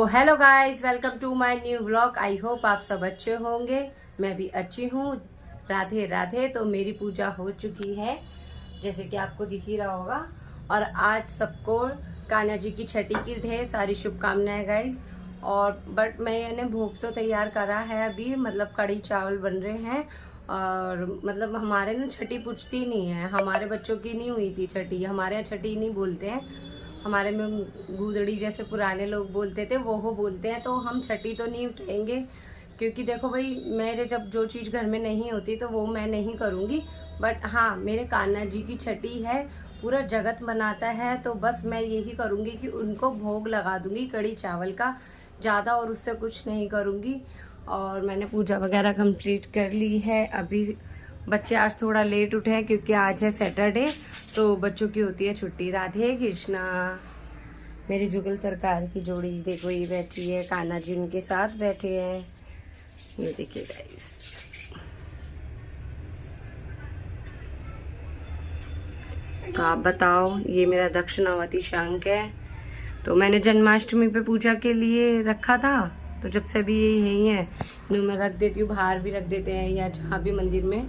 Hello guys, welcome to my new vlog. I hope आप सब अच्छे होंगे। मैं भी अच्छी हूँ। राधे राधे। तो मेरी पूजा हो चुकी है, जैसे कि आपको दिख ही रहा होगा। और आज सबको कान्हा जी की छठी की ढेर सारी शुभकामनाएं गाइस। और बट मैंने भोग तो तैयार करा है अभी, मतलब कढ़ी चावल बन रहे हैं। और मतलब हमारे ना छठी पूछती नहीं है, हमारे बच्चों की नहीं हुई थी छठी, हमारे यहाँ छठी नहीं बोलते हैं। हमारे में गूदड़ी जैसे पुराने लोग बोलते थे वो बोलते हैं, तो हम छठी तो नहीं कहेंगे। क्योंकि देखो भाई, मेरे जब जो चीज़ घर में नहीं होती तो वो मैं नहीं करूँगी। बट हाँ, मेरे कान्हा जी की छठी है, पूरा जगत मनाता है, तो बस मैं यही करूँगी कि उनको भोग लगा दूँगी कढ़ी चावल का, ज़्यादा और उससे कुछ नहीं करूँगी। और मैंने पूजा वगैरह कंप्लीट कर ली है। अभी बच्चे आज थोड़ा लेट उठे हैं क्योंकि आज है सैटरडे, तो बच्चों की होती है छुट्टी। राधे कृष्णा। मेरी जुगल सरकार की जोड़ी देखो, ये बैठी है, कान्हा जी उनके साथ बैठे हैं। ये देखिए गाइस, तो आप बताओ, ये मेरा दक्षिणावती शंख है। तो मैंने जन्माष्टमी पे पूजा के लिए रखा था, तो जब से भी ये यही है, तो मैं रख देती हूँ, बाहर भी रख देते हैं या जहाँ भी मंदिर में।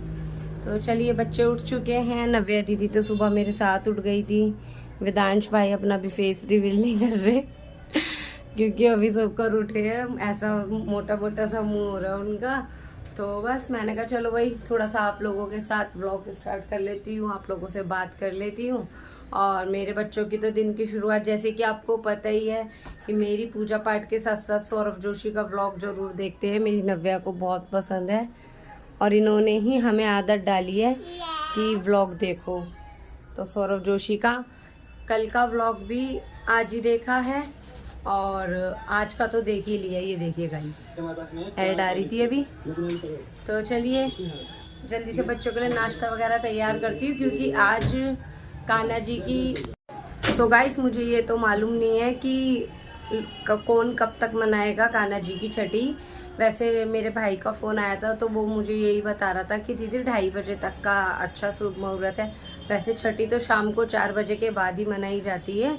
तो चलिए, बच्चे उठ चुके हैं। नव्या दीदी तो सुबह मेरे साथ उठ गई थी। वेदांश भाई अपना भी फेस रिवील नहीं कर रहे क्योंकि अभी सोकर उठे हैं, ऐसा मोटा मोटा सा मुंह हो रहा है उनका। तो बस मैंने कहा चलो भाई, थोड़ा सा आप लोगों के साथ व्लॉग स्टार्ट कर लेती हूँ, आप लोगों से बात कर लेती हूँ। और मेरे बच्चों की तो दिन की शुरुआत, जैसे कि आपको पता ही है कि मेरी पूजा पाठ के साथ साथ सौरभ जोशी का व्लॉग जरूर देखते हैं। मेरी नव्या को बहुत पसंद है और इन्होंने ही हमें आदत डाली है कि व्लॉग देखो। तो सौरभ जोशी का कल का व्लॉग भी आज ही देखा है और आज का तो देख ही लिया। ये देखिए गाइस, ऐड आ रही थी अभी। तो चलिए जल्दी से बच्चों के लिए नाश्ता वगैरह तैयार करती हूँ, क्योंकि आज कान्हा जी की। सो गाइस, मुझे ये तो मालूम नहीं है कि कौन कब तक मनाएगा कान्हा जी की छठी। वैसे मेरे भाई का फ़ोन आया था, तो वो मुझे यही बता रहा था कि दीदी 2:30 बजे तक का अच्छा शुभ मुहूर्त है। वैसे छठी तो शाम को 4 बजे के बाद ही मनाई जाती है।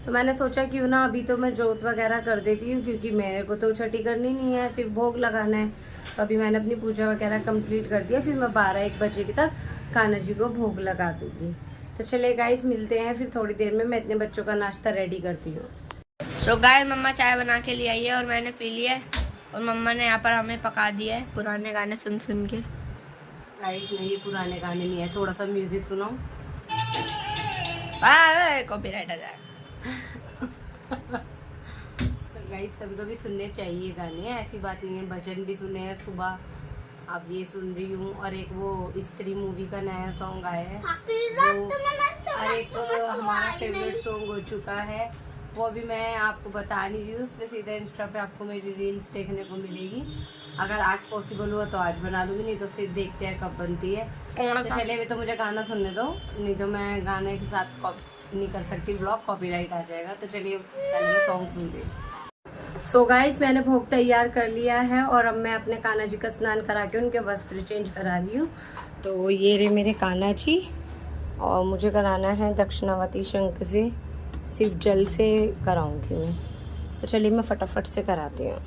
तो मैंने सोचा क्यों ना अभी तो मैं जोत वगैरह कर देती हूँ, क्योंकि मेरे को तो छठी करनी नहीं है, सिर्फ भोग लगाना है। तो अभी मैंने अपनी पूजा वगैरह कंप्लीट कर दिया, फिर मैं 12-1 बजे तक कान्हा जी को भोग लगा दूँगी। तो चले गाइस, मिलते हैं फिर थोड़ी देर में। मैं इतने बच्चों का नाश्ता रेडी करती हूँ। तो गाइस, मम्मा चाय बना के ले आई है और मैंने पी लिया है। और मम्मा ने यहाँ पर हमें पका दिया है पुराने गाने सुन सुन के। गाइस नहीं, ये पुराने गाने नहीं है, थोड़ा सा म्यूजिक सुनाओ। कॉपीराइट आ जाए। गाइस कभी कभी सुनने चाहिए गाने, ऐसी बात नहीं है। भजन भी सुने हैं सुबह, अब ये सुन रही हूँ। और एक वो स्त्री मूवी का नया सॉन्ग आया है, और एक हमारा फेवरेट सॉन्ग हो चुका है, वो अभी मैं आपको बता नहीं रही हूँ। उस पर सीधा इंस्टा पे आपको मेरी रील्स देखने को मिलेगी। अगर आज पॉसिबल हुआ तो आज बना लूँगी, नहीं तो फिर देखते हैं कब बनती है। तो चलिए, अभी तो मुझे गाना सुनने दो, नहीं तो मैं गाने के साथ कॉपी नहीं कर सकती, ब्लॉग कॉपीराइट आ जाएगा। तो चलिए पहले सॉन्ग सुनते हैं। सो गाइस, मैंने भोग तैयार कर लिया है और अब मैं अपने कान्हा जी का स्नान करा के उनके वस्त्र चेंज करा रही हूँ। तो ये रहे मेरे कान्हा जी, और मुझे कराना है दक्षिणावती शंख से, सिर्फ जल से कराऊंगी मैं। तो चलिए मैं फटाफट से कराती हूँ।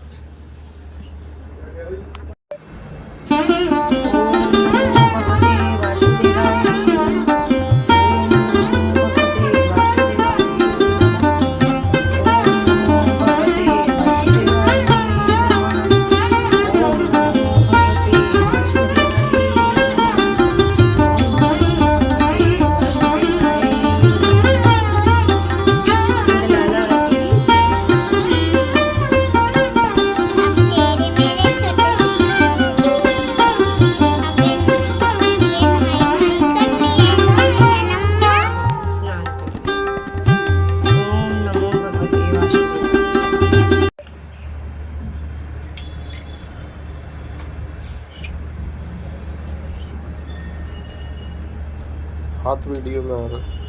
हाथ वीडियो में आ रहा है।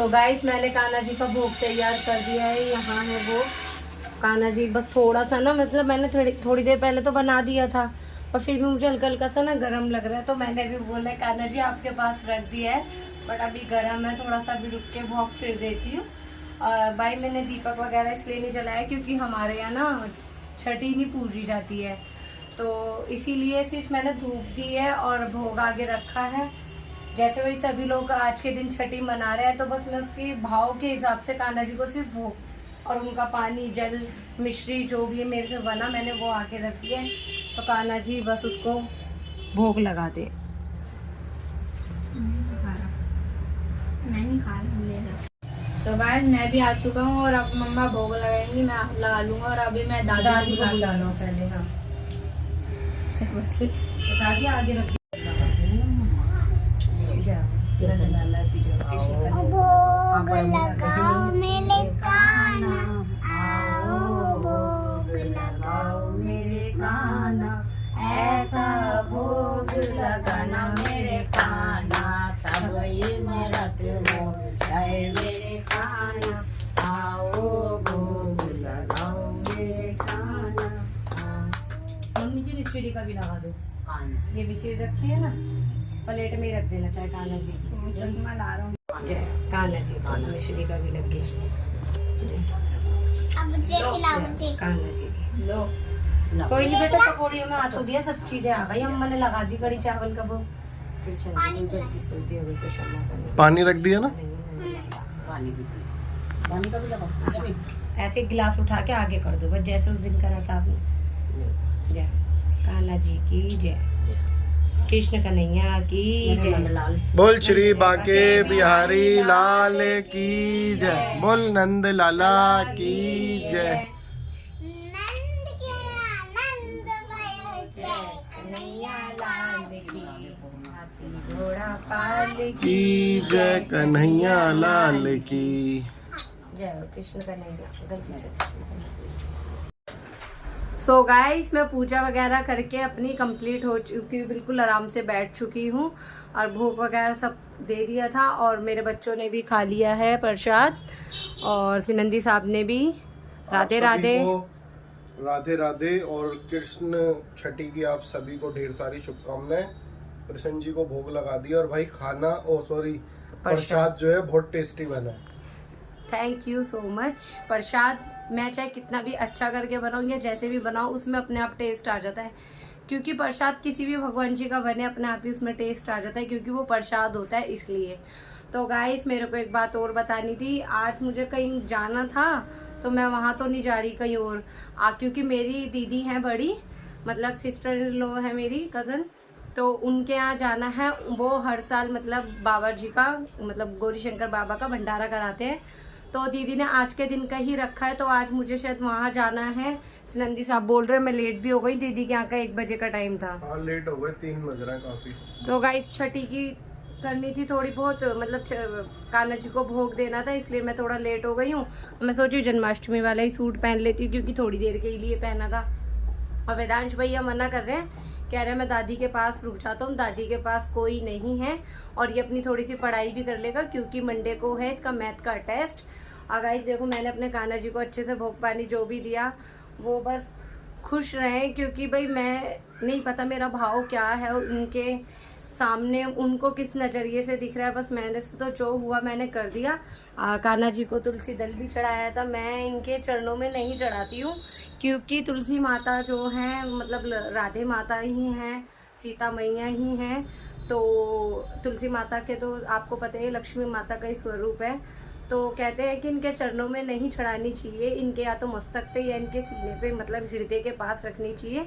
सो गाइस मैंने कान्हा जी का भोग तैयार कर दिया है। यहाँ है वो कान्हा जी, बस थोड़ा सा ना, मतलब मैंने थोड़ी देर पहले तो बना दिया था और फिर भी मुझे हल्का हल्का सा ना गर्म लग रहा है, तो मैंने भी बोला कान्हा जी आपके पास रख दिया है, बट अभी गर्म है, थोड़ा सा भी रुक के भोग फिर देती हूँ। और भाई मैंने दीपक वगैरह इसलिए नहीं जलाया क्योंकि हमारे यहाँ ना छठी नहीं पूजी जाती है, तो इसीलिए सिर्फ मैंने धूप दी है और भोग आगे रखा है। जैसे वही सभी लोग आज के दिन छठी मना रहे हैं, तो बस मैं उसके भाव के हिसाब से कान्हा जी को सिर्फ भोग और उनका पानी जल मिश्री जो भी मेरे से बना मैंने वो आके रख दिया है, तो कान्हा जी बस उसको भोग लगा दे। मैं नहीं खा रही। तो गाइस मैं भी आ चुका हूँ और अब मम्मा भोग लगाएंगी, मैं लगा लूंगा। और अभी मैं दादी को बुला लो पहले। हाँ बस दादी आगे रख भोग लगाओ मेरे कान्हा, आओ भोग लगाओ मेरे कान्हा, ऐसा भोग लगाना मेरे कान्हा, सब इमरत हो जाए मेरे कान्हा, आओ भोग लगाओ मेरे कान्हा। मम्मी जी विश्वरी का भी लगा दो। ये विश्वरी रखी है ना, प्लेट में ही रख देना चाहे कान्हा जी की। चश्मा ला रहा हूँ। जय कान्हा जी का, विश्वरी का भी लग गई। अब मुझे खिलाओ मुझे। कान्हा जी की लो कोई नहीं बेटा, पकौड़ियों में हाथ हो गया, सब चीजें आ गई। अम्मा ने लगा दी कड़ी चावल का वो, फिर चल गलती सुनती हो गई तो क्षमा करना। पानी रख दिया ना, ऐसे गिलास उठा के आगे कर दो, बस जैसे उस दिन करा था आपने। जय कान्हा जी की जय, कृष्ण कन्हैया की जय, बोल श्री बाके बिहारी लाल की जय, बोल नंद लाला की जय। नंद के आनंद भय जय कन्हैया लाल की, हाथी घोड़ा पाल की जय कन्हैया लाल की जय हो कृष्ण कन्हैया। गलती से सो गाइस मैं पूजा वगैरह करके अपनी कंप्लीट हो चुकी हूँ, बिल्कुल आराम से बैठ चुकी हूँ और भोग वगैरह सब दे दिया था और मेरे बच्चों ने भी खा लिया है प्रसाद और सिनंदी साहब ने भी। राधे राधे। राधे राधे। और कृष्ण छठी की आप सभी को ढेर सारी शुभकामनाएं। कृष्ण जी को भोग लगा दिया और भाई खाना प्रसाद जो है बहुत टेस्टी बना है। Thank you so much. प्रसाद मैं चाहे कितना भी अच्छा करके बनाऊँ या जैसे भी बनाऊँ उसमें अपने आप टेस्ट आ जाता है, क्योंकि प्रसाद किसी भी भगवान जी का बने अपने आप ही उसमें टेस्ट आ जाता है, क्योंकि वो प्रसाद होता है इसलिए। तो गाइस मेरे को एक बात और बतानी थी, आज मुझे कहीं जाना था तो मैं वहाँ तो नहीं जा रही कहीं और, क्योंकि मेरी दीदी हैं बड़ी, मतलब सिस्टर इन लॉ है मेरी कज़न, तो उनके यहाँ जाना है। वो हर साल मतलब बाबा जी का, मतलब गौरी शंकर बाबा का भंडारा कराते हैं, तो दीदी ने आज के दिन का ही रखा है, तो आज मुझे शायद वहाँ जाना है। सिनंदी साहब बोल रहे हैं मैं लेट भी हो गई, दीदी के यहाँ का 1 बजे का टाइम था। हाँ लेट हो गए, 3 बज रहा है काफी। तो गाइस छठी की करनी थी थोड़ी बहुत, मतलब कान्हा जी को भोग देना था, इसलिए मैं थोड़ा लेट हो गई हूँ। मैं सोची जन्माष्टमी वाला ही सूट पहन लेती हूँ, क्योंकि थोड़ी देर के लिए पहना था। और वेदांश भैया मना कर रहे हैं, कह रहे हैं मैं दादी के पास रुक जाता हूँ, दादी के पास कोई नहीं है और ये अपनी थोड़ी सी पढ़ाई भी कर लेगा, क्योंकि मंडे को है इसका मैथ का टेस्ट। गाइस देखो मैंने अपने कान्हा जी को अच्छे से भोग पानी जो भी दिया, वो बस खुश रहे, क्योंकि भाई मैं नहीं पता मेरा भाव क्या है उनके सामने, उनको किस नज़रिए से दिख रहा है। बस मैंने से तो जो हुआ मैंने कर दिया। कान्हा जी को तुलसी दल भी चढ़ाया था, मैं इनके चरणों में नहीं चढ़ाती हूँ, क्योंकि तुलसी माता जो हैं मतलब राधे माता ही हैं, सीता मैया ही हैं, तो तुलसी माता के तो आपको पता है लक्ष्मी माता का ही स्वरूप है, तो कहते हैं कि इनके चरणों में नहीं चढ़ानी चाहिए, इनके या तो मस्तक पे या इनके सीने पे मतलब हृदय के पास रखनी चाहिए।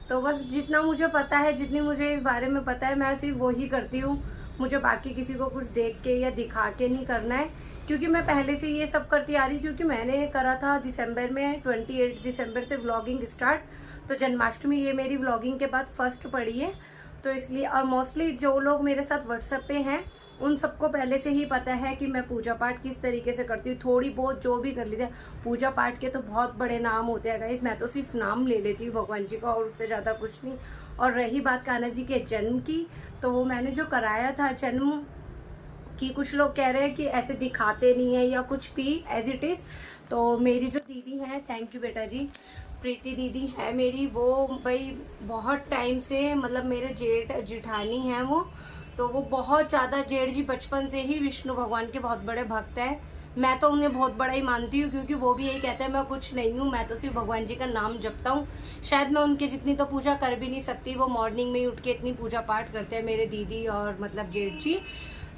तो बस जितना मुझे पता है, जितनी मुझे इस बारे में पता है, मैं सिर्फ वही करती हूँ। मुझे बाकी किसी को कुछ देख के या दिखा के नहीं करना है, क्योंकि मैं पहले से ये सब करती आ रही हूँ, क्योंकि मैंने करा था दिसंबर में, 28 दिसंबर से व्लॉगिंग स्टार्ट, तो जन्माष्टमी ये मेरी व्लॉगिंग के बाद फर्स्ट पड़ी है, तो इसलिए। और मोस्टली जो लोग मेरे साथ व्हाट्सएप पे हैं उन सबको पहले से ही पता है कि मैं पूजा पाठ किस तरीके से करती हूँ। थोड़ी बहुत जो भी कर लेते हैं, पूजा पाठ के तो बहुत बड़े नाम होते हैं गाइस, मैं तो सिर्फ नाम ले लेती हूँ भगवान जी का और उससे ज़्यादा कुछ नहीं। और रही बात कान्हा जी के जन्म की, तो वो मैंने जो कराया था जन्म कि कुछ लोग कह रहे हैं कि ऐसे दिखाते नहीं है या कुछ भी, एज इट इज़। तो मेरी जो दीदी हैं, थैंक यू बेटा जी, प्रीति दीदी है मेरी, वो भाई बहुत टाइम से, मतलब मेरे जेठ जिठानी हैं वो, तो वो बहुत ज़्यादा, जेठ जी बचपन से ही विष्णु भगवान के बहुत बड़े भक्त हैं। मैं तो उन्हें बहुत बड़ा ही मानती हूँ, क्योंकि वो भी यही कहते हैं मैं कुछ नहीं हूँ, मैं तो सिर्फ भगवान जी का नाम जपता हूँ। शायद मैं उनके जितनी तो पूजा कर भी नहीं सकती, वो मॉर्निंग में ही उठ के इतनी पूजा पाठ करते हैं मेरे दीदी और मतलब जेठ जी।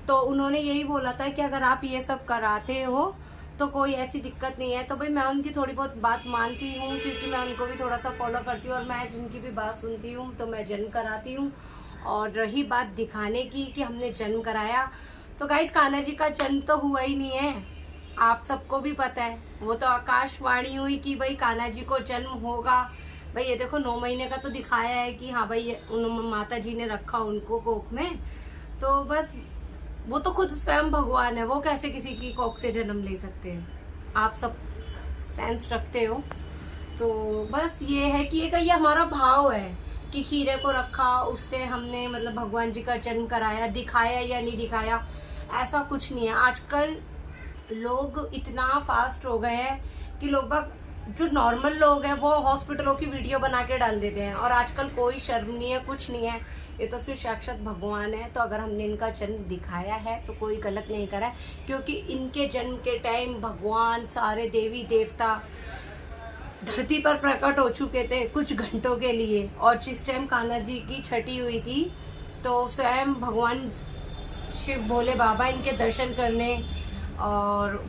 तो उन्होंने यही बोला था कि अगर आप ये सब कराते हो तो कोई ऐसी दिक्कत नहीं है। तो भाई मैं उनकी थोड़ी बहुत बात मानती हूँ, क्योंकि मैं उनको भी थोड़ा सा फॉलो करती हूँ और मैं जिनकी भी बात सुनती हूँ तो मैं जन्म कराती हूँ। और रही बात दिखाने की कि हमने जन्म कराया, तो गाइस कान्हा जी का जन्म तो हुआ ही नहीं है, आप सबको भी पता है। वो तो आकाशवाणी हुई कि भाई कान्हा जी को जन्म होगा। भाई ये देखो 9 महीने का तो दिखाया है कि हाँ भाई माता जी ने रखा उनको कोख में, तो बस वो तो खुद स्वयं भगवान है, वो कैसे किसी की कोख से जन्म ले सकते हैं, आप सब सेंस रखते हो। तो बस ये है कि ये हमारा भाव है कि खीरे को रखा, उससे हमने मतलब भगवान जी का जन्म कराया, दिखाया या नहीं दिखाया, ऐसा कुछ नहीं है। आजकल लोग इतना फास्ट हो गए हैं कि लोग जो नॉर्मल लोग हैं वो हॉस्पिटलों की वीडियो बना के डाल देते हैं, और आजकल कोई शर्म नहीं है, कुछ नहीं है, ये तो फिर साक्षात भगवान है। तो अगर हमने इनका जन्म दिखाया है तो कोई गलत नहीं करा है, क्योंकि इनके जन्म के टाइम भगवान सारे देवी देवता धरती पर प्रकट हो चुके थे कुछ घंटों के लिए। और जिस टाइम कान्हा जी की छठी हुई थी तो स्वयं भगवान शिव भोले बाबा इनके दर्शन करने, और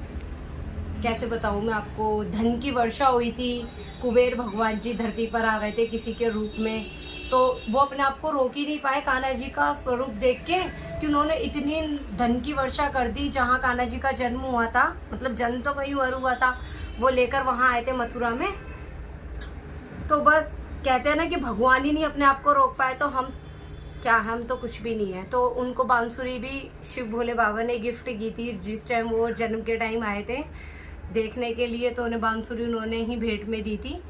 कैसे बताऊं मैं आपको, धन की वर्षा हुई थी, कुबेर भगवान जी धरती पर आ गए थे किसी के रूप में। तो वो अपने आप को रोक ही नहीं पाए कान्हा जी का स्वरूप देख के, कि उन्होंने इतनी धन की वर्षा कर दी। जहाँ कान्हा जी का जन्म हुआ था, मतलब जन्म तो कहीं और हुआ था, वो लेकर वहां आए थे मथुरा में। तो बस कहते हैं ना कि भगवान ही नहीं अपने आप को रोक पाए तो हम क्या, हम तो कुछ भी नहीं है। तो उनको बांसुरी भी शिव भोले बाबा ने गिफ्ट की थी जिस टाइम वो जन्म के टाइम आए थे देखने के लिए, तो उन्हें बांसुरी उन्होंने ही भेंट में दी थी।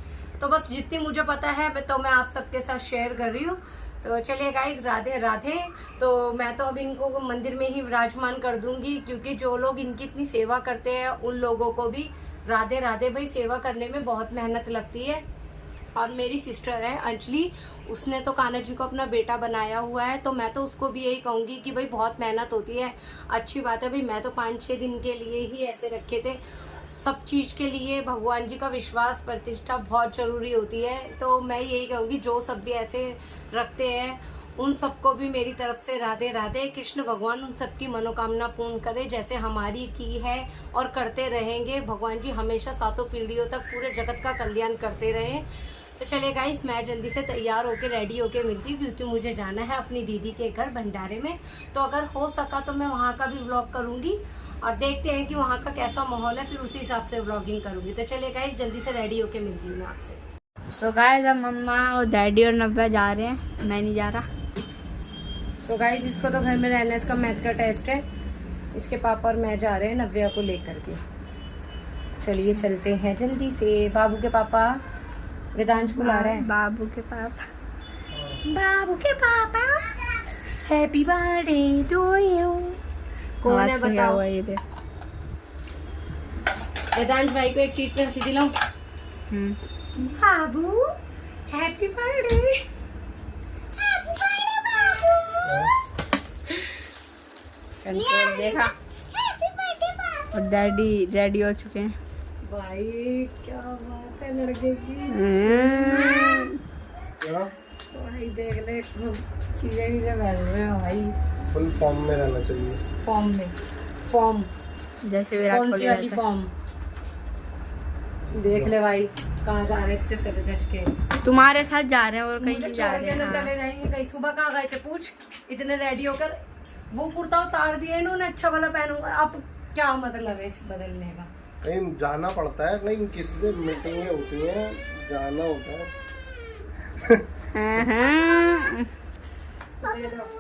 तो बस जितनी मुझे पता है तो मैं आप सबके साथ शेयर कर रही हूँ। तो चलिए गाइज, राधे राधे। तो मैं तो अब इनको मंदिर में ही विराजमान कर दूंगी, क्योंकि जो लोग इनकी इतनी सेवा करते हैं उन लोगों को भी राधे राधे। भाई सेवा करने में बहुत मेहनत लगती है। और मेरी सिस्टर है अंजलि, उसने तो कान्हा जी को अपना बेटा बनाया हुआ है, तो मैं तो उसको भी यही कहूंगी कि भाई बहुत मेहनत होती है। अच्छी बात है भाई, मैं तो 5-6 दिन के लिए ही ऐसे रखे थे। सब चीज के लिए भगवान जी का विश्वास प्रतिष्ठा बहुत जरूरी होती है। तो मैं यही कहूंगी जो सब भी ऐसे रखते हैं उन सबको भी मेरी तरफ से राधे राधे। कृष्ण भगवान उन सबकी मनोकामना पूर्ण करे जैसे हमारी की है और करते रहेंगे। भगवान जी हमेशा 7 पीढ़ियों तक पूरे जगत का कल्याण करते रहे। तो चलिए गाइस, मैं जल्दी से तैयार होके रेडी होके मिलती हूँ, क्योंकि मुझे जाना है अपनी दीदी के घर भंडारे में। तो अगर हो सका तो मैं वहाँ का भी व्लॉग करूंगी, और देखते हैं कि वहाँ का कैसा माहौल है, फिर उसी हिसाब से व्लॉगिंग करूंगी। तो चलिए गाइस, जल्दी से रेडी होके मिलती हूँ मैं आपसे। सो गाइस, अब मम्मा और डैडी और नव्या जा रहे हैं, मैं नहीं जा रहा। सो गाइस, इसको तो घर में रहना, इसका मैथ का टेस्ट है, इसके पापा और मैं जा रहे हैं नव्या को लेकर के। चलिए चलते हैं जल्दी से। बाबू के पापा वेदांश बुला रहे हैं। बाबू के पापा, बाबू के पापा, हैप्पी बर्थडे टू यू। कौन है बताओ? ये देख, वेदांश भाई को एक चीज पे हंसी दिलाऊं। बाबू हैप्पी बर्थडे। कंट्रोल देखा। और डैडी रेडी हो चुके हैं। भाई क्या बात है लड़के की। क्या भाई देख ले, चीजें ही पहन रहे हैं भाई, फुल फॉर्म में रहना चाहिए। फॉर्म में, फॉर्म जैसे विराट कोहली वाली रहता है। फॉर्म। देख ले भाई, कहाँ जा रहे थे सज धज के। तुम्हारे साथ जा रहे हैं और कहीं मुझे नहीं जा छोड़ रहे के ना हैं। चले जाएंगे कहीं। सुबह कहाँ गए थे पूछ, इतने रेडी होकर। वो कुर्ता उतार दिया इन्होंने, अच्छा वाला पहनूंगा। अब क्या मतलब है इस बदलने का? कहीं जाना पड़ता है, कहीं किसी से मीटिंगें होती हैं, जाना होता है।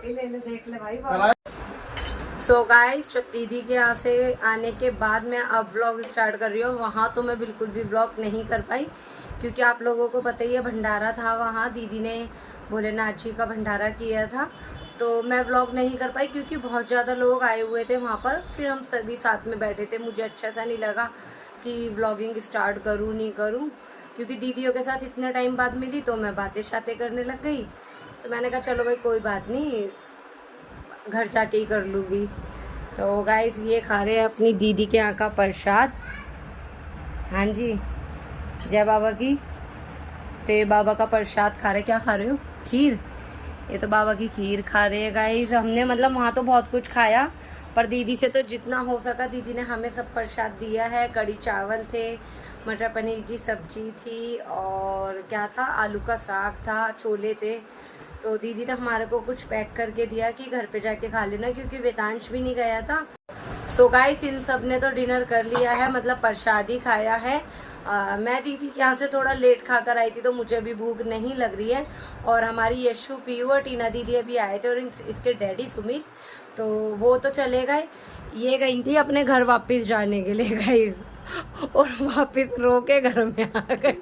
ले ले देख ले भाई। सो गाइस, जब दीदी के यहाँ से आने के बाद मैं अब व्लॉग स्टार्ट कर रही हूँ। वहाँ तो मैं बिल्कुल भी व्लॉग नहीं कर पाई, क्योंकि आप लोगों को पता ही है भंडारा था वहाँ। दीदी ने भोलेनाथ जी का भंडारा किया था, तो मैं व्लॉग नहीं कर पाई क्योंकि बहुत ज़्यादा लोग आए हुए थे वहाँ पर। फिर हम सभी साथ में बैठे थे, मुझे अच्छा सा नहीं लगा कि व्लॉगिंग स्टार्ट करूँ नहीं करूँ, क्योंकि दीदियों के साथ इतने टाइम बाद मिली तो मैं बातें शातें करने लग गई। तो मैंने कहा चलो भाई कोई बात नहीं, घर जाके ही कर लूँगी। तो गाइस ये खा रहे हैं अपनी दीदी के यहाँ का प्रसाद। हाँ जी, जय बाबा की। तो ये बाबा का प्रसाद खा रहे। क्या खा रहे हो? खीर। ये तो बाबा की खीर खा रहे हैं गाइस। हमने मतलब वहाँ तो बहुत कुछ खाया, पर दीदी से तो जितना हो सका दीदी ने हमें सब प्रसाद दिया है। कढ़ी चावल थे, मटर पनीर की सब्जी थी, और क्या था, आलू का साग था, छोले थे। तो दीदी ने हमारे को कुछ पैक करके दिया कि घर पे जाके खा लेना, क्योंकि वेदांश भी नहीं गया था। सो गाइस इन सब ने तो डिनर कर लिया है, मतलब प्रसाद ही खाया है। मैं दीदी के यहाँ से थोड़ा लेट खा कर आई थी तो मुझे अभी भूख नहीं लग रही है। और हमारी यशु, पीयू और टीना दीदी अभी आए थे, और इसके डैडी सुमित, तो वो तो चले गए। ये गई थी अपने घर वापस जाने के लिए गाइस, और वापस रो के घर में आ गए।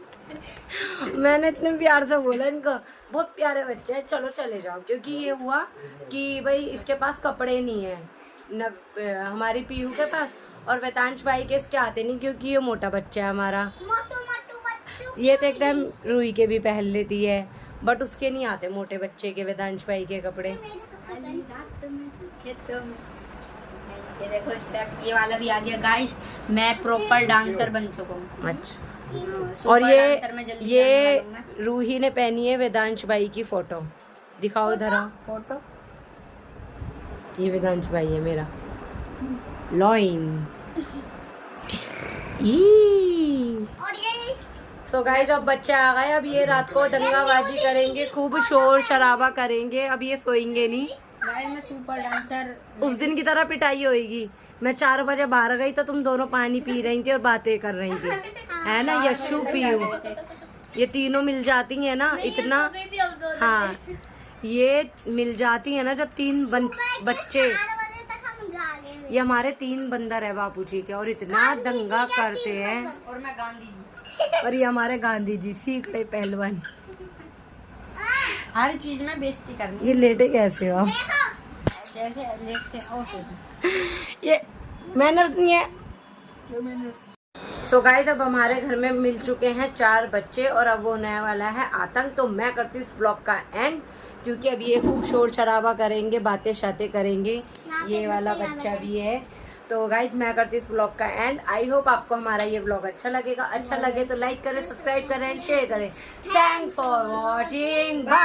मैंने इतने प्यार से बोला इनको, बहुत प्यारे बच्चे हैं, चलो चले जाओ। क्योंकि ये हुआ कि भाई इसके पास कपड़े नहीं है न, हमारी पीहू के पास, और वेदांश भाई के इसके आते नहीं, क्योंकि ये मोटा बच्चा है हमारा। ये तो एक टाइम रूही के भी पहन लेती है, बट उसके नहीं आते मोटे बच्चे के, वेदांश भाई के कपड़े। ये देखो स्टेप, ये वाला भी आ गया गाइस। मैं प्रॉपर डांसर बन चुका हूँ। अच्छा। सुपर और डांसर में जल्दी ये जाने वाला हूँ मैं। रूही ने पहनी है वेदांश भाई की फोटो। दिखाओ इधर आओ फोटो। ये वेदांश भाई है मेरा। लॉइन। तो गाइस अब बच्चे आ गए, अब ये रात को दंगाबाजी करेंगे, खूब शोर शराबा करेंगे। अब ये सोएंगे नहीं। गाइस मैं सुपर डांसर। उस दिन की तरह पिटाई होएगी। मैं 4 बजे बाहर गई तो तुम दोनों पानी पी रही थी और बातें कर रही थी, है ना यशु, पीयू, ये तीनों मिल जाती है ना इतना। हाँ, ये मिल जाती है ना जब 3 बच्चे। ये हमारे 3 बंदर है बापू जी के, और इतना दंगा करते हैं। और मैं गांधी जी। और ये हमारे गांधी जी, सीखड़े पहलवान। हर चीज में बेइज्जती करनी। ये लेटे कैसे हो आप? जैसे लेटते हो ये मैनर्स नहीं है। सो गाइस अब हमारे घर में मिल चुके हैं 4 बच्चे, और अब वो होने वाला है आतंक। तो मैं करती हूँ इस ब्लॉग का एंड, क्योंकि अब ये खूब शोर शराबा करेंगे, बातें शातें करेंगे। ये वाला बच्चा भी है। तो गाइज मैं करती हूँ इस ब्लॉग का एंड। आई होप आपको हमारा ये ब्लॉग अच्छा लगेगा। अच्छा लगे तो लाइक करें, सब्सक्राइब करें, शेयर करें। Thanks for watching. बाय।